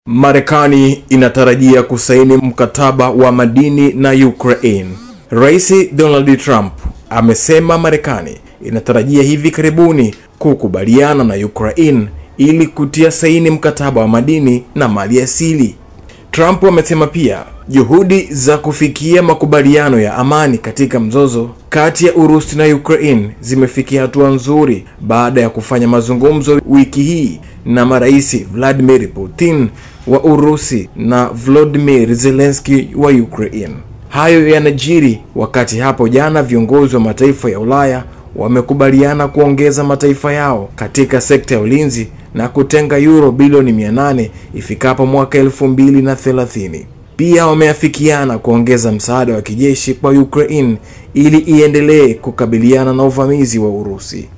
Marekani inatarajia kusaini mkataba wa madini na Ukraine. Rais Donald Trump amesema Marekani inatarajia hivi karibuni kukubaliana na Ukraine ili kutia saini mkataba wa madini na mali asili. Trump amesema pia juhudi za kufikia makubaliano ya amani katika mzozo kati ya Urusi na Ukraine zimefikia hatua nzuri baada ya kufanya mazungumzo wiki hii na marais Vladimir Putin wa Urusi na Volodymyr Zelensky wa Ukraine. Hayo yanajiri wakati hapo jana viongozi wa mataifa ya Ulaya wamekubaliana kuongeza mataifa yao katika sekta ya ulinzi na kutenga euro bilioni 800 ifikapo mwaka 2030. Pia wameafikiana kuongeza msaada wa kijeshi kwa Ukraine ili iendelee kukabiliana na uvamizi wa Urusi.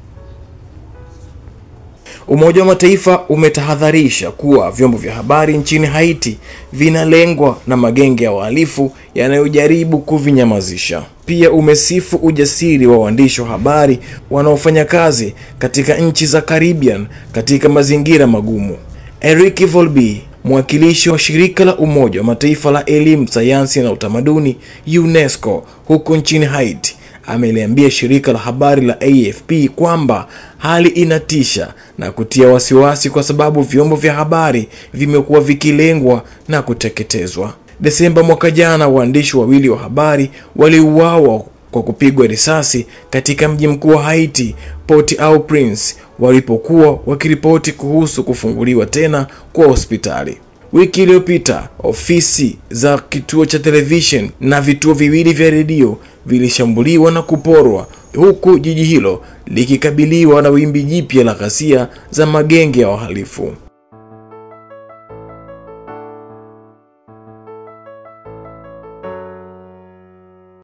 Umoja wa Mataifa umetahadharisha kuwa vyombo vya habari nchini Haiti vinalengwa na magenge ya wahalifu yanayojaribu kuvinyamazisha. Pia umesifu ujasiri wa waandishi wa habari wanaofanya kazi katika nchi za Caribbean katika mazingira magumu. Eric Volby, mwakilishi wa shirika la Umoja wa Mataifa la elimu, sayansi na utamaduni UNESCO huko nchini Haiti, ameliambia shirika la habari la AFP kwamba hali inatisha na kutia wasiwasi kwa sababu vyombo vya habari vimekuwa vikilengwa na kuteketezwa. Desemba mwaka jana, waandishi wawili wa habari waliuawa kwa kupigwa risasi katika mji mkuu wa Haiti, Port-au-Prince, walipokuwa wakiripoti kuhusu kufunguliwa tena kwa hospitali. Wiki iliyopita, ofisi za kituo cha television na vituo viwili vya redio vilishambuliwa na kuporwa, huku jiji hilo likikabiliwa na wimbi jipya la ghasia za magenge ya wahalifu.